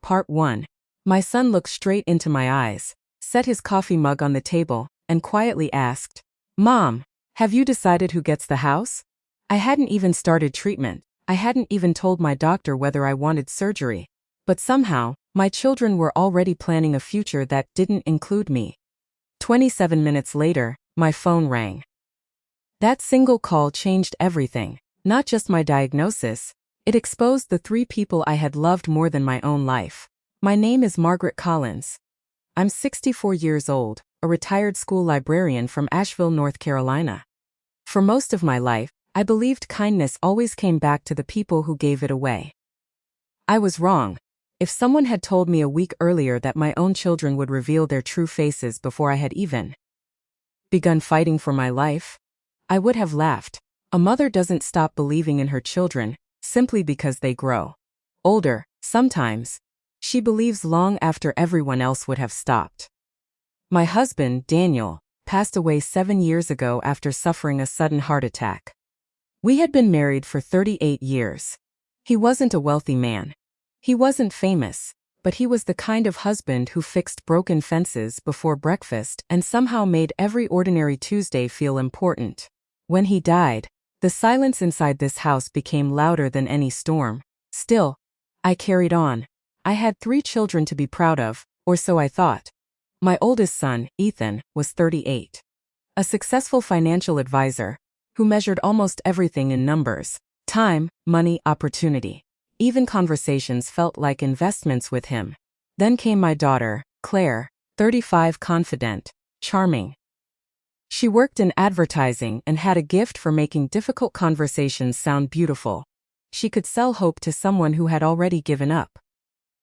Part 1. My son looked straight into my eyes, set his coffee mug on the table, and quietly asked, "Mom, have you decided who gets the house?" I hadn't even started treatment. I hadn't even told my doctor whether I wanted surgery. But somehow, my children were already planning a future that didn't include me. 27 minutes later, my phone rang. That single call changed everything, not just my diagnosis. It exposed the three people I had loved more than my own life. My name is Margaret Collins. I'm 64 years old, a retired school librarian from Asheville, North Carolina. For most of my life, I believed kindness always came back to the people who gave it away. I was wrong. If someone had told me a week earlier that my own children would reveal their true faces before I had even begun fighting for my life, I would have laughed. A mother doesn't stop believing in her children simply because they grow older. Sometimes, she believes long after everyone else would have stopped. My husband, Daniel, passed away 7 years ago after suffering a sudden heart attack. We had been married for 38 years. He wasn't a wealthy man. He wasn't famous, but he was the kind of husband who fixed broken fences before breakfast and somehow made every ordinary Tuesday feel important. When he died, the silence inside this house became louder than any storm. Still, I carried on. I had 3 children to be proud of, or so I thought. My oldest son, Ethan, was 38. A successful financial advisor who measured almost everything in numbers: time, money, opportunity. Even conversations felt like investments with him. Then came my daughter, Claire, 35, confident, charming. She worked in advertising and had a gift for making difficult conversations sound beautiful. She could sell hope to someone who had already given up.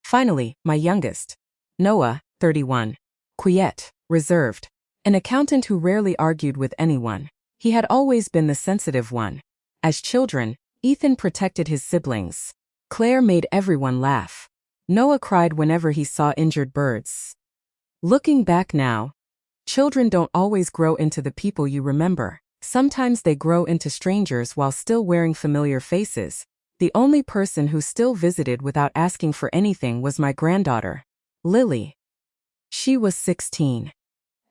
Finally, my youngest, Noah, 31. Quiet, reserved. An accountant who rarely argued with anyone. He had always been the sensitive one. As children, Ethan protected his siblings. Claire made everyone laugh. Noah cried whenever he saw injured birds. Looking back now, children don't always grow into the people you remember. Sometimes they grow into strangers while still wearing familiar faces. The only person who still visited without asking for anything was my granddaughter, Lily. She was 16.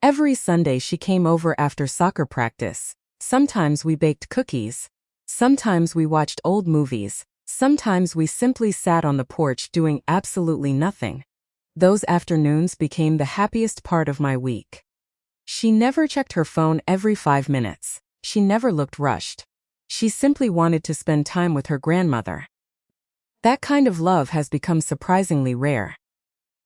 Every Sunday she came over after soccer practice. Sometimes we baked cookies. Sometimes we watched old movies. Sometimes we simply sat on the porch doing absolutely nothing. Those afternoons became the happiest part of my week. She never checked her phone every 5 minutes. She never looked rushed. She simply wanted to spend time with her grandmother. That kind of love has become surprisingly rare.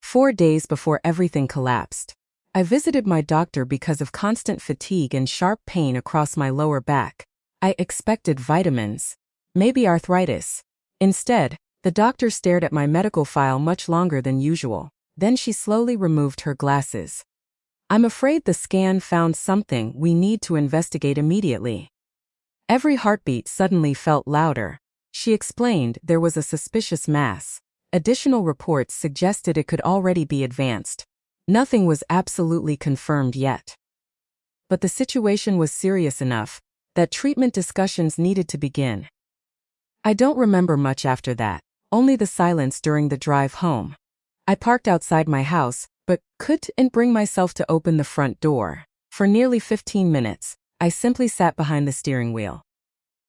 4 days before everything collapsed, I visited my doctor because of constant fatigue and sharp pain across my lower back. I expected vitamins, maybe arthritis. Instead, the doctor stared at my medical file much longer than usual. Then she slowly removed her glasses. "I'm afraid the scan found something we need to investigate immediately." Every heartbeat suddenly felt louder. She explained there was a suspicious mass. Additional reports suggested it could already be advanced. Nothing was absolutely confirmed yet. But the situation was serious enough that treatment discussions needed to begin. I don't remember much after that, only the silence during the drive home. I parked outside my house, but couldn't bring myself to open the front door. For nearly 15 minutes, I simply sat behind the steering wheel,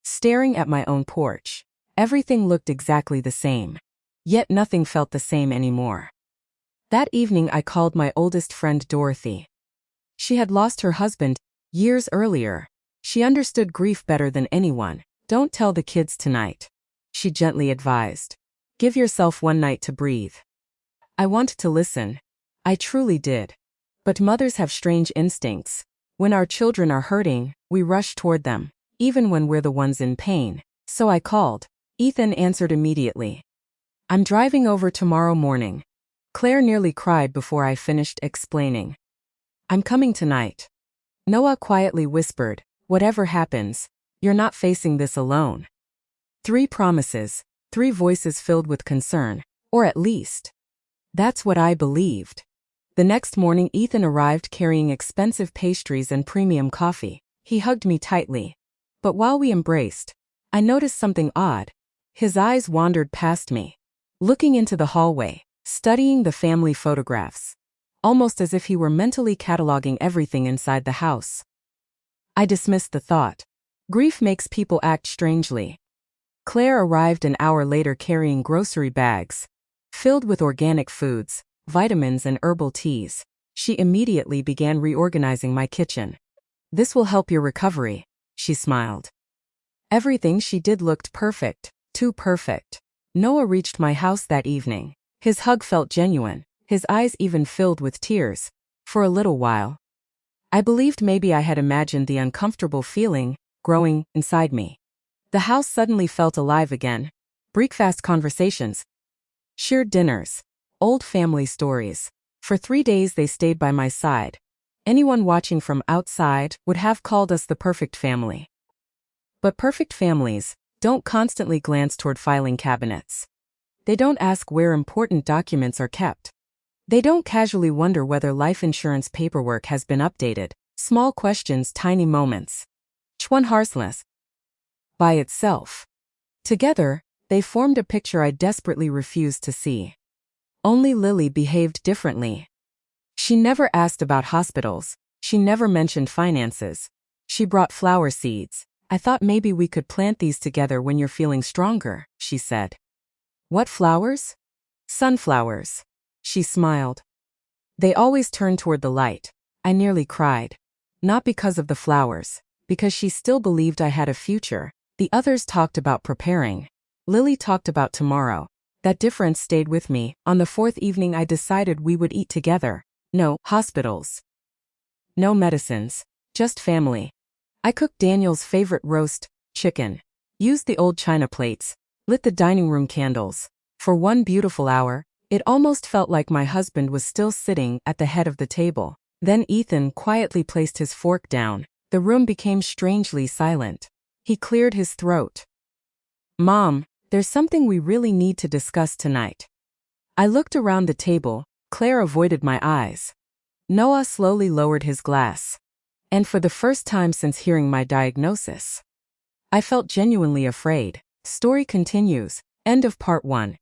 staring at my own porch. Everything looked exactly the same, yet nothing felt the same anymore. That evening I called my oldest friend Dorothy. She had lost her husband years earlier. She understood grief better than anyone. "Don't tell the kids tonight," she gently advised. "Give yourself one night to breathe." I wanted to listen. I truly did. But mothers have strange instincts. When our children are hurting, we rush toward them, even when we're the ones in pain. So I called. Ethan answered immediately. "I'm driving over tomorrow morning." Claire nearly cried before I finished explaining. "I'm coming tonight." Noah quietly whispered, "Whatever happens, you're not facing this alone." 3 promises, 3 voices filled with concern, or at least, that's what I believed. The next morning Ethan arrived carrying expensive pastries and premium coffee. He hugged me tightly. But while we embraced, I noticed something odd. His eyes wandered past me, looking into the hallway. studying the family photographs, almost as if he were mentally cataloging everything inside the house. I dismissed the thought. Grief makes people act strangely. Claire arrived an hour later carrying grocery bags, filled with organic foods, vitamins and herbal teas. She immediately began reorganizing my kitchen. "This will help your recovery," she smiled. Everything she did looked perfect, too perfect. Noah reached my house that evening. His hug felt genuine, his eyes even filled with tears. For a little while, I believed maybe I had imagined the uncomfortable feeling growing inside me. The house suddenly felt alive again. Breakfast conversations, shared dinners, old family stories. For 3 days they stayed by my side. Anyone watching from outside would have called us the perfect family. But perfect families don't constantly glance toward filing cabinets. They don't ask where important documents are kept. They don't casually wonder whether life insurance paperwork has been updated. Small questions, tiny moments. Chwan harmless by itself. Together, they formed a picture I desperately refused to see. Only Lily behaved differently. She never asked about hospitals. She never mentioned finances. She brought flower seeds. "I thought maybe we could plant these together when you're feeling stronger," she said. "What flowers?" "Sunflowers." She smiled. They always turned toward the light. I nearly cried. Not because of the flowers, because she still believed I had a future. The others talked about preparing. Lily talked about tomorrow. That difference stayed with me. On the 4th evening I decided we would eat together. No hospitals. No medicines. Just family. I cooked Daniel's favorite roast chicken. Used the old china plates. Lit the dining room candles. For one beautiful hour, it almost felt like my husband was still sitting at the head of the table. Then Ethan quietly placed his fork down. The room became strangely silent. He cleared his throat. "Mom, there's something we really need to discuss tonight." I looked around the table. Claire avoided my eyes. Noah slowly lowered his glass. And for the first time since hearing my diagnosis, I felt genuinely afraid. Story continues. End of part 1.